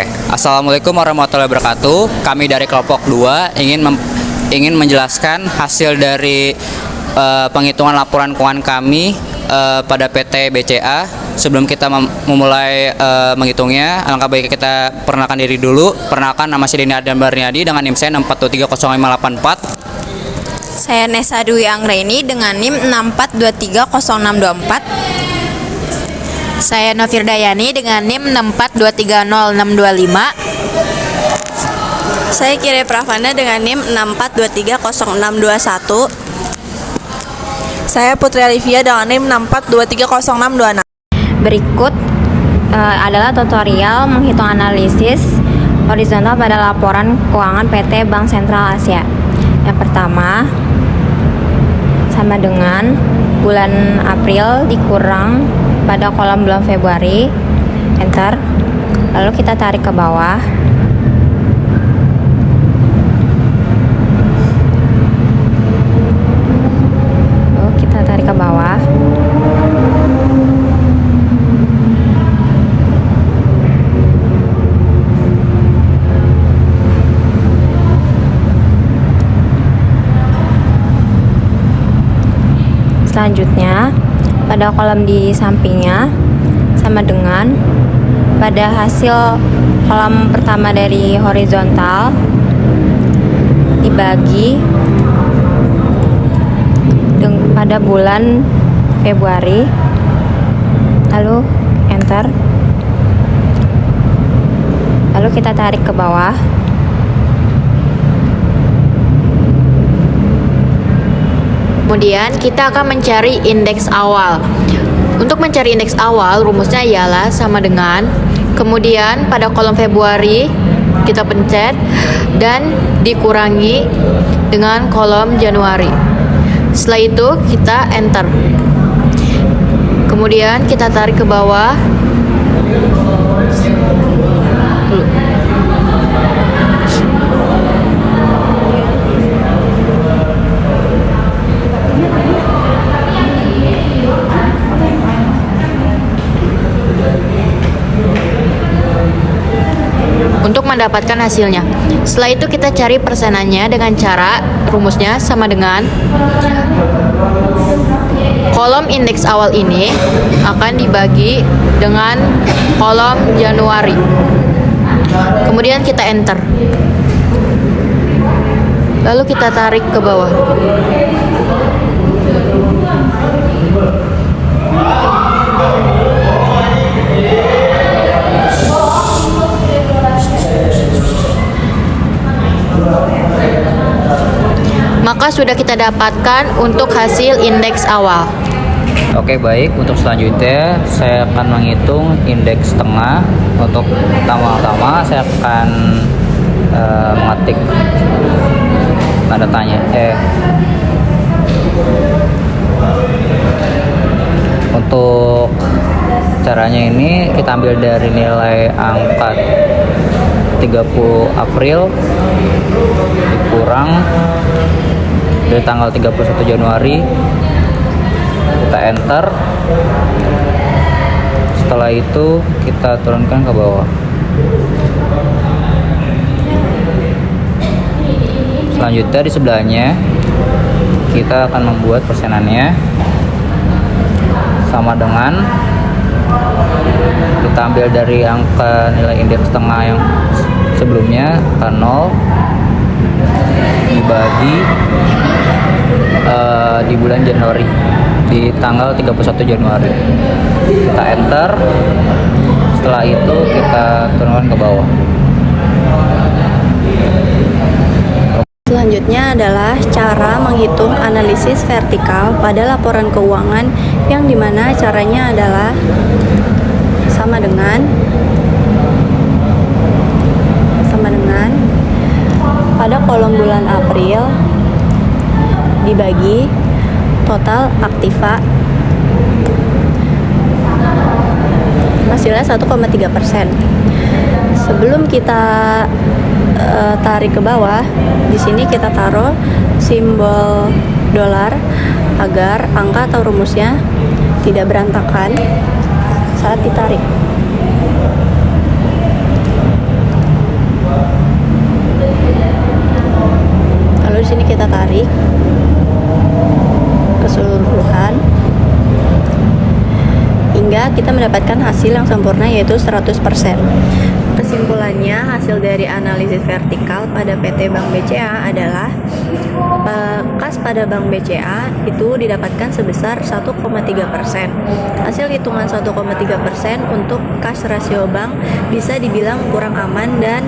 Oke. Assalamualaikum warahmatullahi wabarakatuh. Kami dari kelompok 2 ingin menjelaskan hasil dari penghitungan laporan keuangan kami pada PT BCA. Sebelum kita memulai menghitungnya, alangkah baiknya kita perkenalkan diri dulu. Perkenalkan, nama saya Dini Adam Barniadi dengan NIM saya 6430584. Saya Nesa Dwi Anggreni dengan NIM 64230624. Saya Novir Dayani dengan NIM 642300625. Saya Kire Pravana dengan NIM 64230621. Saya Putri Alivia dengan NIM 64230626. Berikut adalah tutorial menghitung analisis horizontal pada laporan keuangan PT Bank Sentral Asia. Yang pertama, sama dengan bulan April dikurang pada kolom bulan Februari, enter. Lalu kita tarik ke bawah. Selanjutnya, pada kolom di sampingnya sama dengan pada hasil kolom pertama dari horizontal dibagi pada bulan Februari, lalu enter. Lalu kita tarik ke bawah. Kemudian kita akan mencari indeks awal. Untuk mencari indeks awal, rumusnya ialah sama dengan kemudian pada kolom Februari kita pencet dan dikurangi dengan kolom Januari. Setelah itu kita enter. Kemudian kita tarik ke bawah. Untuk mendapatkan hasilnya. Setelah itu kita cari persenannya dengan cara rumusnya sama dengan kolom indeks awal ini akan dibagi dengan kolom Januari. Kemudian kita enter. Lalu kita tarik ke bawah. Maka sudah kita dapatkan untuk hasil indeks awal. Oke, baik. Untuk selanjutnya saya akan menghitung indeks tengah. Untuk pertama-tama saya akan mengetik tanda tanya. Untuk caranya ini kita ambil dari nilai angka 30 April dikurang dari tanggal 31 Januari, kita enter. Setelah itu kita turunkan ke bawah. Selanjutnya di sebelahnya kita akan membuat persenannya sama dengan kita ambil dari angka nilai indeks tengah yang sebelumnya angka 0 dibagi di bulan Januari di tanggal 31 Januari. Kita enter. Setelah itu kita turunkan ke bawah. Selanjutnya adalah cara menghitung analisis vertikal pada laporan keuangan, yang dimana caranya adalah sama dengan pada kolom bulan April dibagi total aktiva, hasilnya 1,3%. Sebelum kita tarik ke bawah, di sini kita taruh simbol dolar agar angka atau rumusnya tidak berantakan saat ditarik. mendapatkan hasil yang sempurna yaitu 100%. Kesimpulannya, hasil dari analisis vertikal pada PT Bank BCA adalah kas pada Bank BCA itu didapatkan sebesar 1,3%. Hasil hitungan 1,3% untuk kas rasio bank bisa dibilang kurang aman dan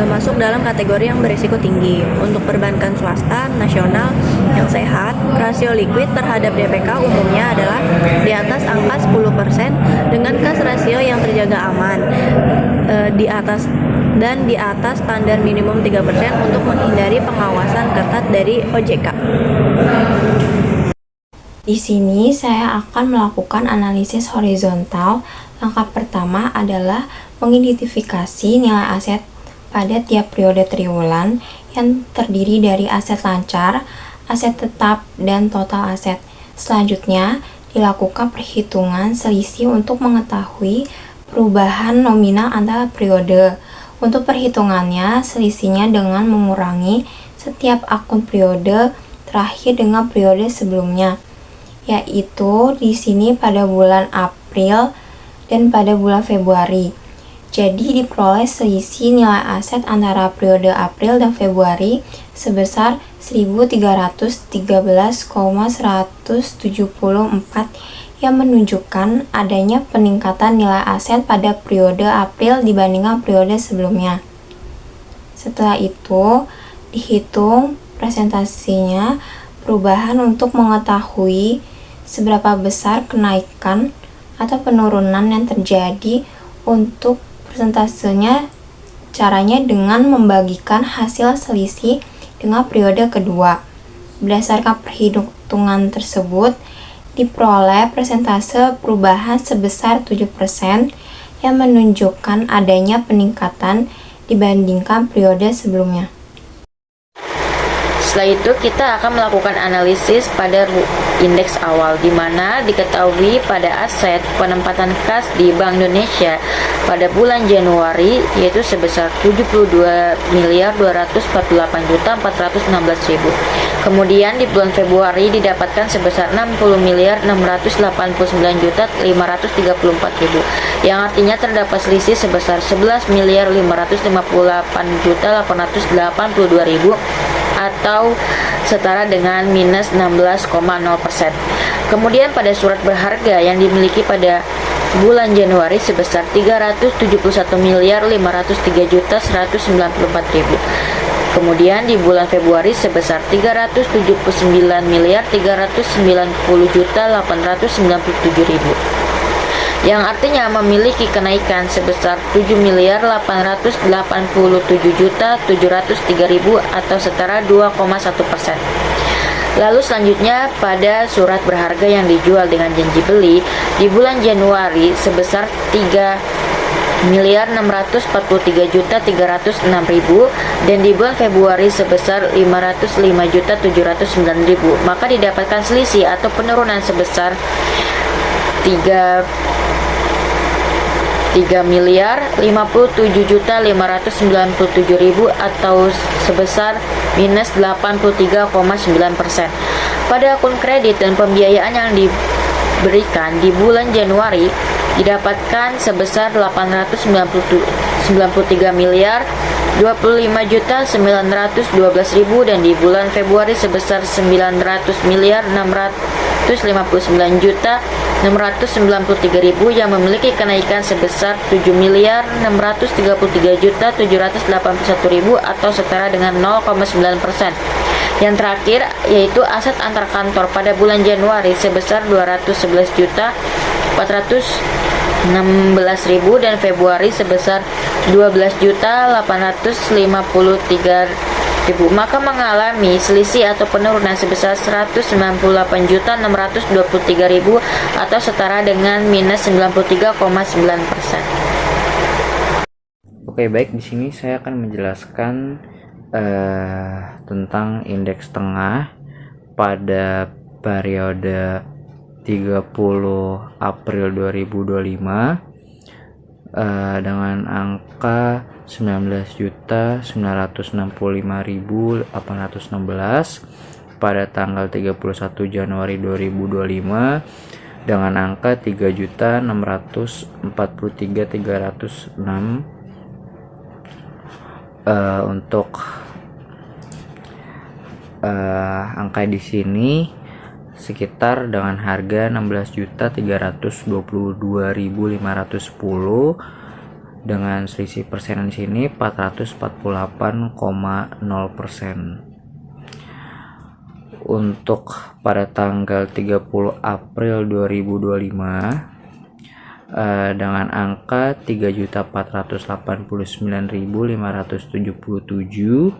masuk dalam kategori yang berisiko tinggi. Untuk perbankan swasta nasional yang sehat, rasio likuid terhadap DPK umumnya adalah di atas angka 10% dengan kas rasio yang terjaga aman di atas standar minimum 3% untuk menghindari pengawasan ketat dari OJK. Di sini saya akan melakukan analisis horizontal. Langkah pertama adalah mengidentifikasi nilai aset pada tiap periode triwulan yang terdiri dari aset lancar, aset tetap, dan total aset. Selanjutnya, dilakukan perhitungan selisih untuk mengetahui perubahan nominal antara periode. Untuk perhitungannya, selisihnya dengan mengurangi setiap akun periode terakhir dengan periode sebelumnya, yaitu di sini pada bulan April dan pada bulan Februari. Jadi diperoleh selisih nilai aset antara periode April dan Februari sebesar 1.313,174 yang menunjukkan adanya peningkatan nilai aset pada periode April dibandingkan periode sebelumnya. Setelah itu, dihitung presentasinya perubahan untuk mengetahui seberapa besar kenaikan atau penurunan yang terjadi. Untuk presentasenya, caranya dengan membagikan hasil selisih dengan periode kedua. Berdasarkan perhitungan tersebut, diperoleh persentase perubahan sebesar 7% yang menunjukkan adanya peningkatan dibandingkan periode sebelumnya. Setelah itu kita akan melakukan analisis pada indeks awal, di mana diketahui pada aset penempatan kas di Bank Indonesia pada bulan Januari yaitu sebesar 72.248.416.000. Kemudian di bulan Februari didapatkan sebesar 60.689.534.000, yang artinya terdapat selisih sebesar 11.558.882.000 atau setara dengan minus 16,0%. Kemudian pada surat berharga yang dimiliki pada bulan Januari sebesar 371.503.194.000. Kemudian di bulan Februari sebesar 379.390.897.000, yang artinya memiliki kenaikan sebesar 7.887.703.000 atau setara 2,1%. Lalu selanjutnya pada surat berharga yang dijual dengan janji beli di bulan Januari sebesar 3.643.306.000 dan di bulan Februari sebesar 505.709.000, maka didapatkan selisih atau penurunan sebesar 3.057.597.000 atau sebesar minus 83,9%. Pada akun kredit dan pembiayaan yang diberikan di bulan Januari didapatkan sebesar 893.025.912.000 dan di bulan Februari sebesar 900.659.693.000 yang memiliki kenaikan sebesar 7.633.781.000 atau setara dengan 0,9%. Yang terakhir yaitu aset antar kantor pada bulan Januari sebesar 211.416.000 dan Februari sebesar 12.853.000, maka mengalami selisih atau penurunan sebesar 198.623.000 atau setara dengan minus 93,9%. Oke, baik, di sini saya akan menjelaskan tentang indeks tengah pada periode 30 April 2025 dengan angka 19.965.816 pada tanggal 31 Januari 2025 dengan angka 3.643.306. Untuk angka di sini sekitar dengan harga 16.322.510, dengan selisih persenan di sini 448,0%. Untuk pada tanggal 30 April 2025 dengan angka 3.489.577,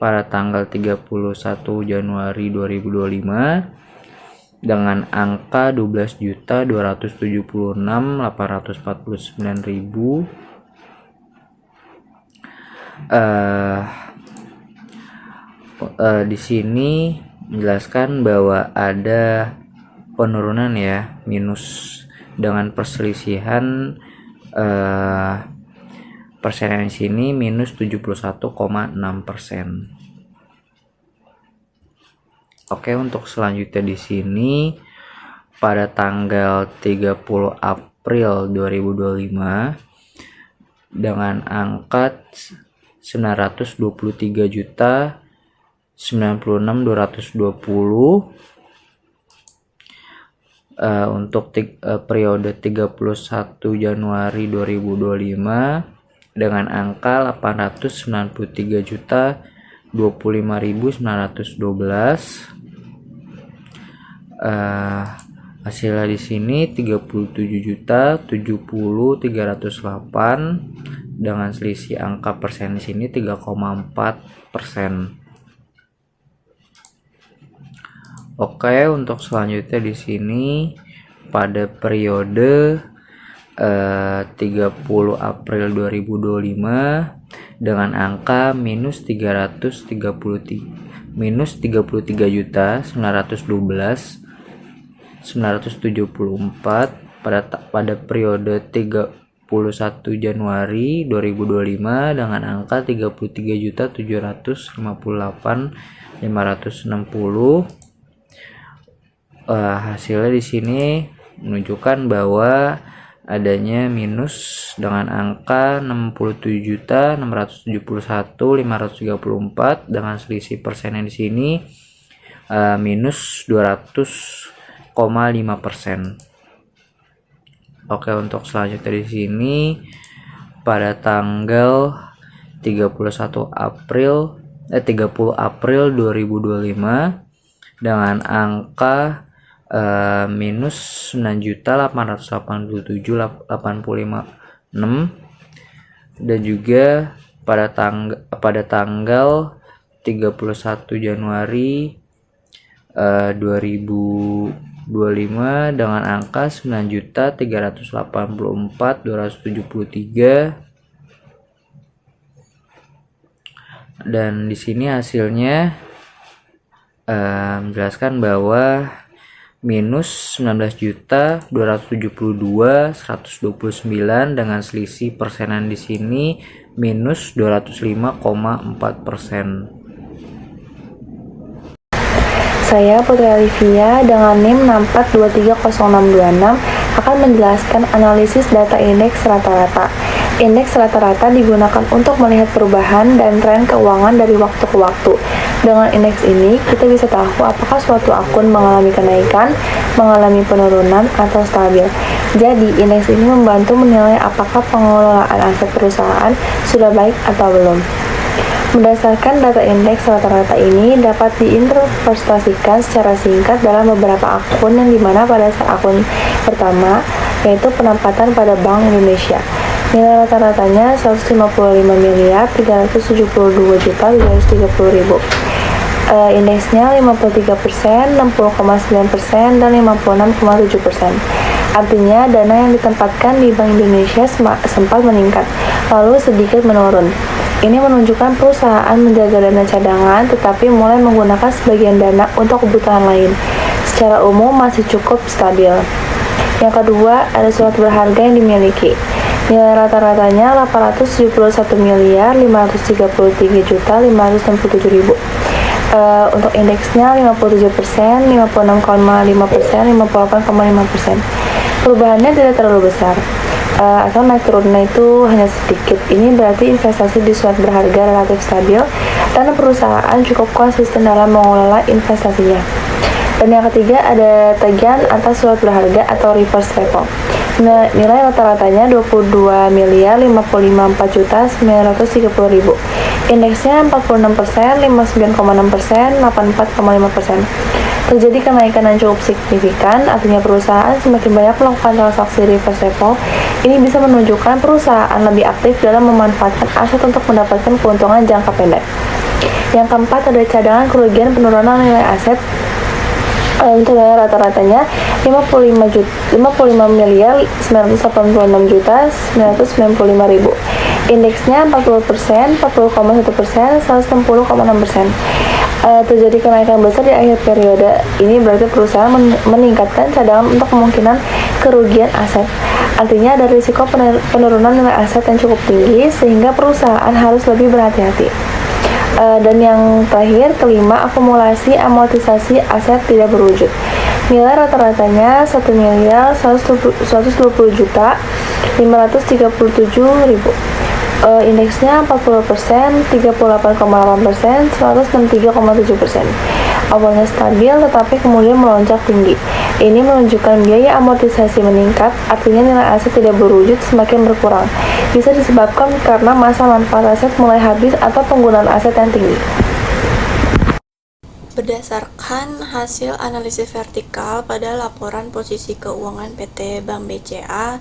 pada tanggal 31 Januari 2025 dengan angka 12.276.849.000. Di sini menjelaskan bahwa ada penurunan ya, minus dengan perselisihan persenan di sini minus 71,6%. Oke, untuk selanjutnya di sini pada tanggal 30 April 2025 dengan angka 923.096.220, untuk periode 31 Januari 2025 dengan angka 893.025.912. Hasilnya di sini 37.070.308 dengan selisih angka persen di sini 3,4%. Oke, untuk selanjutnya di sini pada periode 30 April 2025 dengan angka minus 33.912.974 pada periode 31 Januari 2025 dengan angka 33.758.560. Hasilnya di sini menunjukkan bahwa adanya minus dengan angka 67.671.534 dengan selisih persennya di sini minus 200,5%. Oke, untuk selanjutnya di sini pada tanggal 30 April 2025 dengan angka minus 9.887.856, dan juga pada tanggal 31 Januari 2025 dengan angka 9.384.273, dan di sini hasilnya menjelaskan bahwa minus 19.272.129 dengan selisih persenan di sini minus 205,4%. Saya Putri Alivia dengan NIM 64230626 akan menjelaskan analisis data indeks rata-rata. Indeks rata-rata digunakan untuk melihat perubahan dan tren keuangan dari waktu ke waktu. Dengan indeks ini, kita bisa tahu apakah suatu akun mengalami kenaikan, mengalami penurunan, atau stabil. Jadi, indeks ini membantu menilai apakah pengelolaan aset perusahaan sudah baik atau belum. Berdasarkan data indeks rata-rata ini dapat diinterpretasikan secara singkat dalam beberapa akun, yang dimana pada saat akun pertama yaitu penempatan pada Bank Indonesia. Nilai rata-ratanya 155.372.330.000. Indeksnya 53%, 60,9%, dan 56,7%. Artinya dana yang ditempatkan di Bank Indonesia sempat meningkat, lalu sedikit menurun. Ini menunjukkan perusahaan menjaga dana cadangan tetapi mulai menggunakan sebagian dana untuk kebutuhan lain. Secara umum masih cukup stabil. Yang kedua, ada surat berharga yang dimiliki. Nilai rata-ratanya 871.533.567.000. Untuk indeksnya 57%, 56,5%, 58,5%. Perubahannya tidak terlalu besar. Atau naik turunnya itu hanya sedikit. Ini berarti investasi di surat berharga relatif stabil dan perusahaan cukup konsisten dalam mengelola investasinya. Dan yang ketiga ada tagihan atas surat berharga atau reverse repo. Nilai rata-ratanya 22 miliar 55 juta 930 ribu. Indeksnya 46%, 59,6%, 84,5%. Terjadi kenaikan yang cukup signifikan, artinya perusahaan semakin banyak melakukan transaksi reverse repo. Ini bisa menunjukkan perusahaan lebih aktif dalam memanfaatkan aset untuk mendapatkan keuntungan jangka pendek. Yang keempat ada cadangan kerugian penurunan nilai aset. Untuk nilai rata-ratanya 55 miliar 986 juta 995 ribu. Indeksnya 40%, 40,1%, 160,6%. Terjadi kenaikan besar di akhir periode ini berarti perusahaan meningkatkan cadangan untuk kemungkinan kerugian aset. Artinya ada risiko penurunan nilai aset yang cukup tinggi sehingga perusahaan harus lebih berhati-hati. Dan yang terakhir, kelima, akumulasi amortisasi aset tidak berwujud. Nilai rata-ratanya 1 miliar 120 juta 537 ribu. Indeksnya 40%, 38,8%, 163,7%. Awalnya stabil tetapi kemudian melonjak tinggi. Ini menunjukkan biaya amortisasi meningkat, artinya nilai aset tidak berwujud semakin berkurang. Bisa disebabkan karena masa manfaat aset mulai habis atau penggunaan aset yang tinggi. Berdasarkan hasil analisis vertikal pada laporan posisi keuangan PT Bank BCA,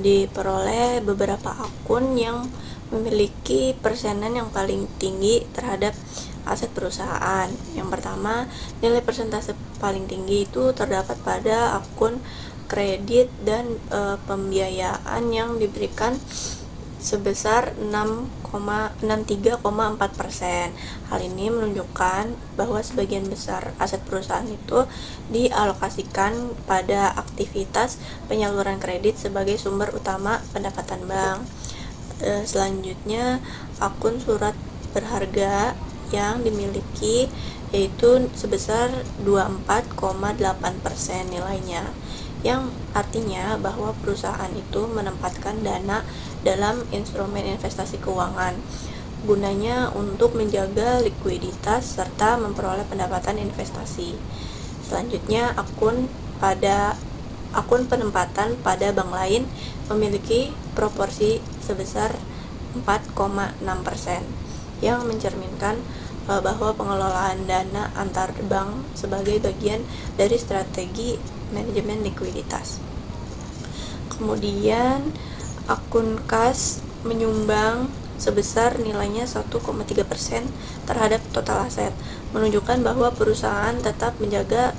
diperoleh beberapa akun yang memiliki persenan yang paling tinggi terhadap aset perusahaan. Yang pertama, nilai persentase paling tinggi itu terdapat pada akun kredit dan pembiayaan yang diberikan sebesar 63,4%. Hal ini menunjukkan bahwa sebagian besar aset perusahaan itu dialokasikan pada aktivitas penyaluran kredit sebagai sumber utama pendapatan bank. Selanjutnya, akun surat berharga yang dimiliki yaitu sebesar 24,8% nilainya, yang artinya bahwa perusahaan itu menempatkan dana dalam instrumen investasi keuangan gunanya untuk menjaga likuiditas serta memperoleh pendapatan investasi. Selanjutnya, akun penempatan pada bank lain memiliki proporsi sebesar 4,6% yang mencerminkan bahwa pengelolaan dana antar bank sebagai bagian dari strategi manajemen likuiditas. Kemudian akun kas menyumbang sebesar nilainya 1,3% terhadap total aset, menunjukkan bahwa perusahaan tetap menjaga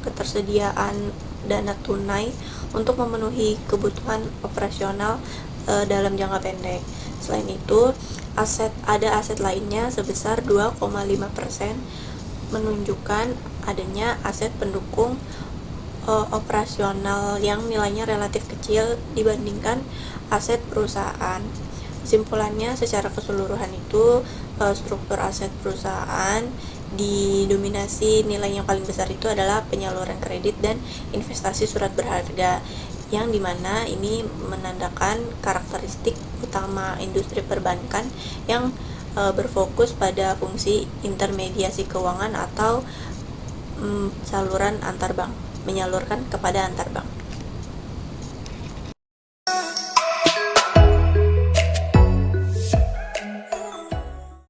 ketersediaan dana tunai untuk memenuhi kebutuhan operasional dalam jangka pendek. Selain itu, ada aset lainnya sebesar 2,5%, menunjukkan adanya aset pendukung operasional yang nilainya relatif kecil dibandingkan aset perusahaan. Kesimpulannya, secara keseluruhan itu struktur aset perusahaan didominasi nilai yang paling besar itu adalah penyaluran kredit dan investasi surat berharga, yang dimana ini menandakan karakteristik utama industri perbankan yang berfokus pada fungsi intermediasi keuangan atau saluran antar bank, menyalurkan kepada antar bank.